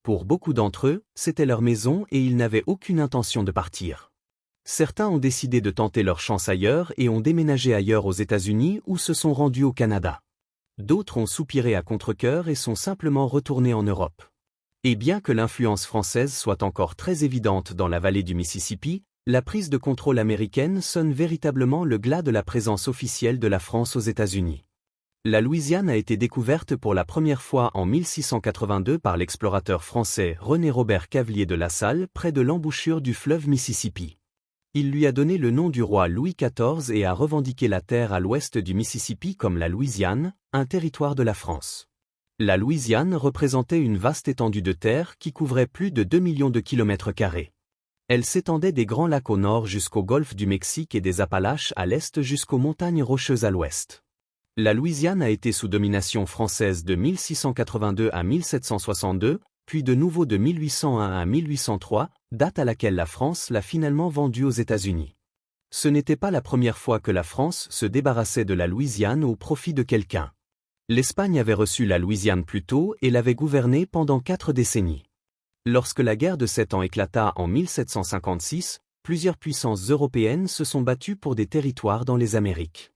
Pour beaucoup d'entre eux, c'était leur maison et ils n'avaient aucune intention de partir. Certains ont décidé de tenter leur chance ailleurs et ont déménagé ailleurs aux États-Unis ou se sont rendus au Canada. D'autres ont soupiré à contre-cœur et sont simplement retournés en Europe. Et bien que l'influence française soit encore très évidente dans la vallée du Mississippi, la prise de contrôle américaine sonne véritablement le glas de la présence officielle de la France aux États-Unis. La Louisiane a été découverte pour la première fois en 1682 par l'explorateur français René-Robert Cavelier de La Salle près de l'embouchure du fleuve Mississippi. Il lui a donné le nom du roi Louis XIV et a revendiqué la terre à l'ouest du Mississippi comme la Louisiane, un territoire de la France. La Louisiane représentait une vaste étendue de terre qui couvrait plus de 2 millions de kilomètres carrés. Elle s'étendait des Grands Lacs au nord jusqu'au golfe du Mexique et des Appalaches à l'est jusqu'aux montagnes rocheuses à l'ouest. La Louisiane a été sous domination française de 1682 à 1762, puis de nouveau de 1801 à 1803, date à laquelle la France l'a finalement vendue aux États-Unis. Ce n'était pas la première fois que la France se débarrassait de la Louisiane au profit de quelqu'un. L'Espagne avait reçu la Louisiane plus tôt et l'avait gouvernée pendant 4 décennies. Lorsque la guerre de 7 ans éclata en 1756, plusieurs puissances européennes se sont battues pour des territoires dans les Amériques.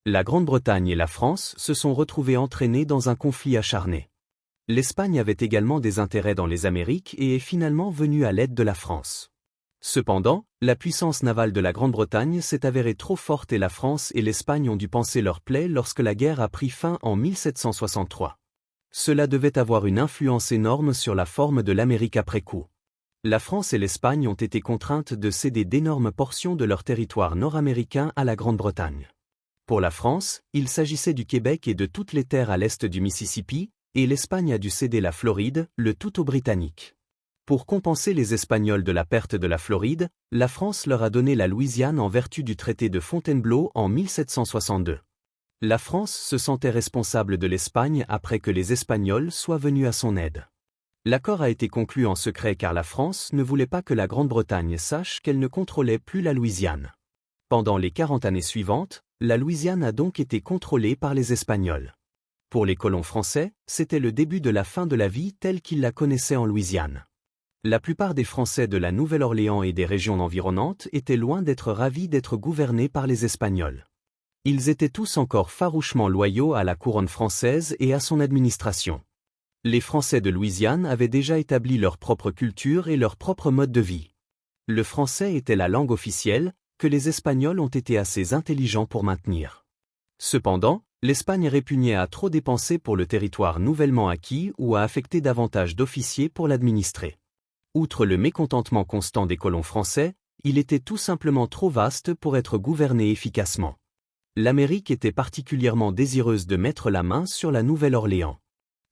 La Grande-Bretagne et la France se sont retrouvées entraînées dans un conflit acharné. L'Espagne avait également des intérêts dans les Amériques et est finalement venue à l'aide de la France. Cependant, la puissance navale de la Grande-Bretagne s'est avérée trop forte et la France et l'Espagne ont dû panser leur plaie lorsque la guerre a pris fin en 1763. Cela devait avoir une influence énorme sur la forme de l'Amérique après coup. La France et l'Espagne ont été contraintes de céder d'énormes portions de leur territoire nord-américain à la Grande-Bretagne. Pour la France, il s'agissait du Québec et de toutes les terres à l'est du Mississippi, et l'Espagne a dû céder la Floride, le tout aux Britanniques. Pour compenser les Espagnols de la perte de la Floride, la France leur a donné la Louisiane en vertu du traité de Fontainebleau en 1762. La France se sentait responsable de l'Espagne après que les Espagnols soient venus à son aide. L'accord a été conclu en secret car la France ne voulait pas que la Grande-Bretagne sache qu'elle ne contrôlait plus la Louisiane. Pendant les 40 années suivantes, la Louisiane a donc été contrôlée par les Espagnols. Pour les colons français, c'était le début de la fin de la vie telle qu'ils la connaissaient en Louisiane. La plupart des Français de la Nouvelle-Orléans et des régions environnantes étaient loin d'être ravis d'être gouvernés par les Espagnols. Ils étaient tous encore farouchement loyaux à la couronne française et à son administration. Les Français de Louisiane avaient déjà établi leur propre culture et leur propre mode de vie. Le français était la langue officielle, que les Espagnols ont été assez intelligents pour maintenir. Cependant, l'Espagne répugnait à trop dépenser pour le territoire nouvellement acquis ou à affecter davantage d'officiers pour l'administrer. Outre le mécontentement constant des colons français, il était tout simplement trop vaste pour être gouverné efficacement. L'Amérique était particulièrement désireuse de mettre la main sur la Nouvelle-Orléans.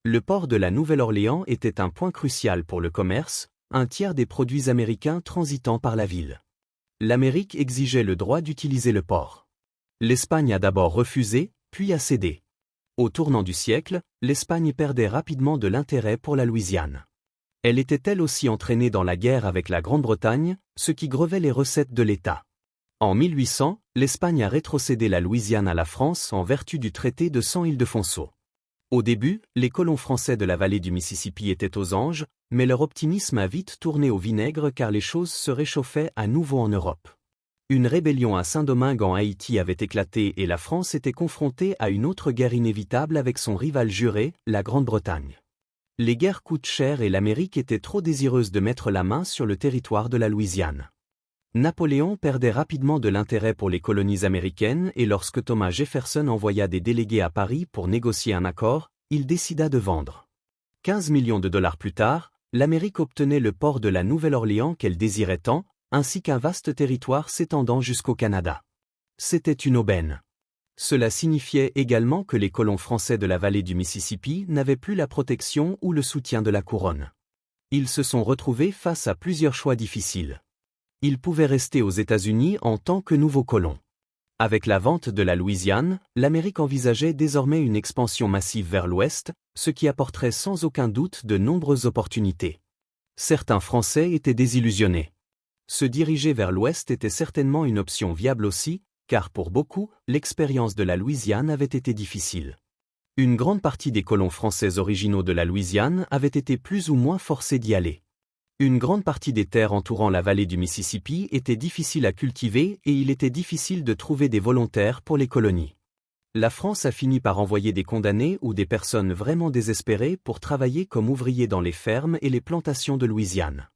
Le port de la Nouvelle-Orléans était un point crucial pour le commerce, un tiers des produits américains transitant par la ville. L'Amérique exigeait le droit d'utiliser le port. L'Espagne a d'abord refusé, puis a cédé. Au tournant du siècle, l'Espagne perdait rapidement de l'intérêt pour la Louisiane. Elle était elle aussi entraînée dans la guerre avec la Grande-Bretagne, ce qui grevait les recettes de l'État. En 1800, l'Espagne a rétrocédé la Louisiane à la France en vertu du traité de San Ildefonso. Au début, les colons français de la vallée du Mississippi étaient aux anges, mais leur optimisme a vite tourné au vinaigre car les choses se réchauffaient à nouveau en Europe. Une rébellion à Saint-Domingue en Haïti avait éclaté et la France était confrontée à une autre guerre inévitable avec son rival juré, la Grande-Bretagne. Les guerres coûtent cher et l'Amérique était trop désireuse de mettre la main sur le territoire de la Louisiane. Napoléon perdait rapidement de l'intérêt pour les colonies américaines et lorsque Thomas Jefferson envoya des délégués à Paris pour négocier un accord, il décida de vendre. 15 millions de dollars plus tard, l'Amérique obtenait le port de la Nouvelle-Orléans qu'elle désirait tant, ainsi qu'un vaste territoire s'étendant jusqu'au Canada. C'était une aubaine. Cela signifiait également que les colons français de la vallée du Mississippi n'avaient plus la protection ou le soutien de la couronne. Ils se sont retrouvés face à plusieurs choix difficiles. Ils pouvaient rester aux États-Unis en tant que nouveaux colons. Avec la vente de la Louisiane, l'Amérique envisageait désormais une expansion massive vers l'ouest, ce qui apporterait sans aucun doute de nombreuses opportunités. Certains Français étaient désillusionnés. Se diriger vers l'ouest était certainement une option viable aussi, car pour beaucoup, l'expérience de la Louisiane avait été difficile. Une grande partie des colons français originaux de la Louisiane avaient été plus ou moins forcés d'y aller. Une grande partie des terres entourant la vallée du Mississippi étaient difficiles à cultiver et il était difficile de trouver des volontaires pour les colonies. La France a fini par envoyer des condamnés ou des personnes vraiment désespérées pour travailler comme ouvriers dans les fermes et les plantations de Louisiane.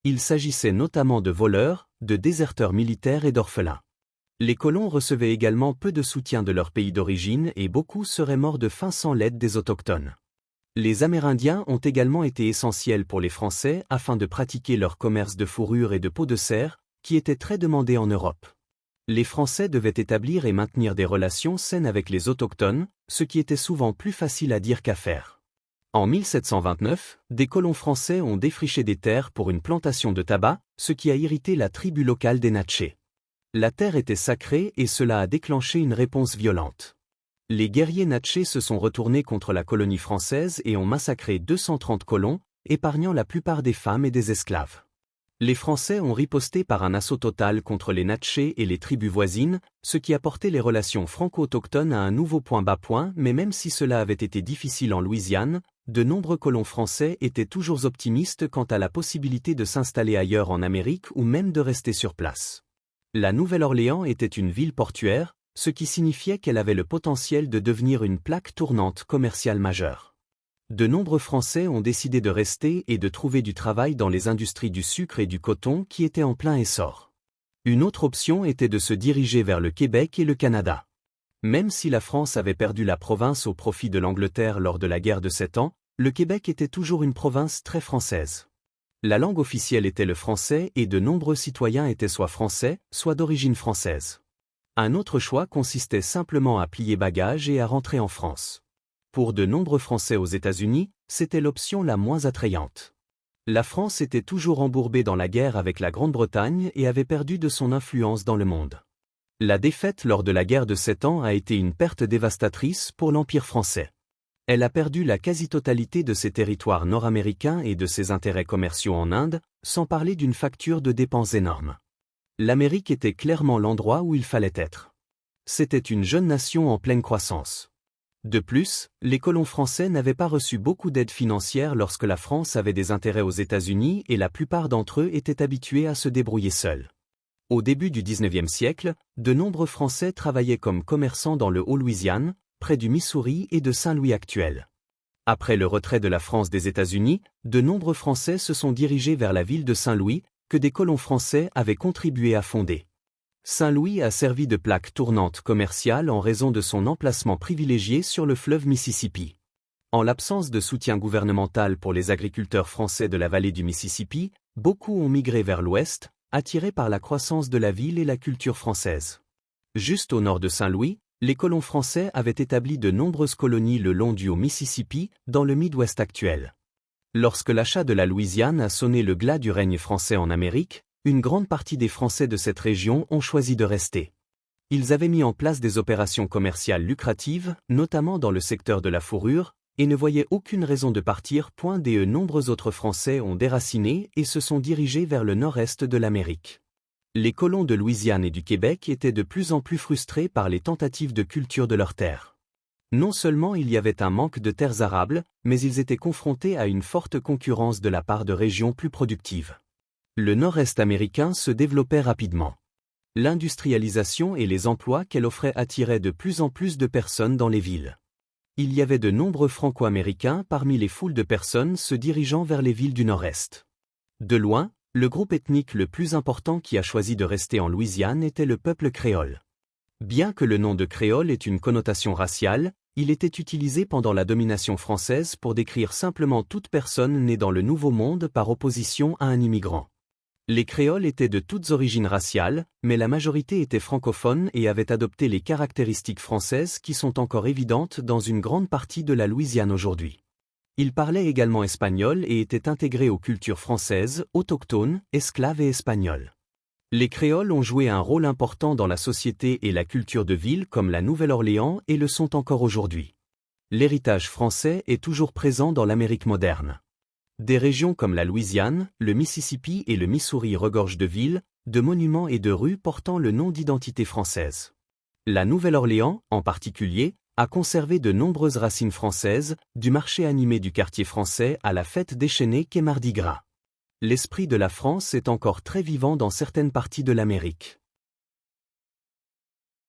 Il s'agissait notamment de voleurs, de déserteurs militaires et d'orphelins. Les colons recevaient également peu de soutien de leur pays d'origine et beaucoup seraient morts de faim sans l'aide des autochtones. Les Amérindiens ont également été essentiels pour les Français afin de pratiquer leur commerce de fourrure et de peau de cerf, qui était très demandé en Europe. Les Français devaient établir et maintenir des relations saines avec les autochtones, ce qui était souvent plus facile à dire qu'à faire. En 1729, des colons français ont défriché des terres pour une plantation de tabac, ce qui a irrité la tribu locale des Natchez. La terre était sacrée et cela a déclenché une réponse violente. Les guerriers Natchez se sont retournés contre la colonie française et ont massacré 230 colons, épargnant la plupart des femmes et des esclaves. Les Français ont riposté par un assaut total contre les Natchez et les tribus voisines, ce qui a porté les relations franco-autochtones à un nouveau point bas point, mais même si cela avait été difficile en Louisiane, de nombreux colons français étaient toujours optimistes quant à la possibilité de s'installer ailleurs en Amérique ou même de rester sur place. La Nouvelle-Orléans était une ville portuaire, ce qui signifiait qu'elle avait le potentiel de devenir une plaque tournante commerciale majeure. De nombreux Français ont décidé de rester et de trouver du travail dans les industries du sucre et du coton qui étaient en plein essor. Une autre option était de se diriger vers le Québec et le Canada. Même si la France avait perdu la province au profit de l'Angleterre lors de la guerre de 7 ans, le Québec était toujours une province très française. La langue officielle était le français et de nombreux citoyens étaient soit français, soit d'origine française. Un autre choix consistait simplement à plier bagages et à rentrer en France. Pour de nombreux Français aux États-Unis, c'était l'option la moins attrayante. La France était toujours embourbée dans la guerre avec la Grande-Bretagne et avait perdu de son influence dans le monde. La défaite lors de la guerre de 7 ans a été une perte dévastatrice pour l'Empire français. Elle a perdu la quasi-totalité de ses territoires nord-américains et de ses intérêts commerciaux en Inde, sans parler d'une facture de dépenses énorme. L'Amérique était clairement l'endroit où il fallait être. C'était une jeune nation en pleine croissance. De plus, les colons français n'avaient pas reçu beaucoup d'aide financière lorsque la France avait des intérêts aux États-Unis et la plupart d'entre eux étaient habitués à se débrouiller seuls. Au début du XIXe siècle, de nombreux Français travaillaient comme commerçants dans le Haut-Louisiane, près du Missouri et de Saint-Louis actuel. Après le retrait de la France des États-Unis, de nombreux Français se sont dirigés vers la ville de Saint-Louis, que des colons français avaient contribué à fonder. Saint-Louis a servi de plaque tournante commerciale en raison de son emplacement privilégié sur le fleuve Mississippi. En l'absence de soutien gouvernemental pour les agriculteurs français de la vallée du Mississippi, beaucoup ont migré vers l'ouest, attirés par la croissance de la ville et la culture française. Juste au nord de Saint-Louis, les colons français avaient établi de nombreuses colonies le long du Haut-Mississippi, dans le Midwest actuel. Lorsque l'achat de la Louisiane a sonné le glas du règne français en Amérique, une grande partie des Français de cette région ont choisi de rester. Ils avaient mis en place des opérations commerciales lucratives, notamment dans le secteur de la fourrure, et ne voyaient aucune raison de partir. De nombreux autres Français ont déraciné et se sont dirigés vers le nord-est de l'Amérique. Les colons de Louisiane et du Québec étaient de plus en plus frustrés par les tentatives de culture de leurs terres. Non seulement il y avait un manque de terres arables, mais ils étaient confrontés à une forte concurrence de la part de régions plus productives. Le nord-est américain se développait rapidement. L'industrialisation et les emplois qu'elle offrait attiraient de plus en plus de personnes dans les villes. Il y avait de nombreux Franco-Américains parmi les foules de personnes se dirigeant vers les villes du nord-est. De loin, le groupe ethnique le plus important qui a choisi de rester en Louisiane était le peuple créole. Bien que le nom de créole ait une connotation raciale, il était utilisé pendant la domination française pour décrire simplement toute personne née dans le Nouveau Monde par opposition à un immigrant. Les créoles étaient de toutes origines raciales, mais la majorité était francophone et avait adopté les caractéristiques françaises qui sont encore évidentes dans une grande partie de la Louisiane aujourd'hui. Ils parlaient également espagnol et étaient intégrés aux cultures françaises, autochtones, esclaves et espagnoles. Les créoles ont joué un rôle important dans la société et la culture de villes comme la Nouvelle-Orléans et le sont encore aujourd'hui. L'héritage français est toujours présent dans l'Amérique moderne. Des régions comme la Louisiane, le Mississippi et le Missouri regorgent de villes, de monuments et de rues portant le nom d'identité française. La Nouvelle-Orléans, en particulier, a conservé de nombreuses racines françaises, du marché animé du quartier français à la fête déchaînée qu'est Mardi Gras. L'esprit de la France est encore très vivant dans certaines parties de l'Amérique.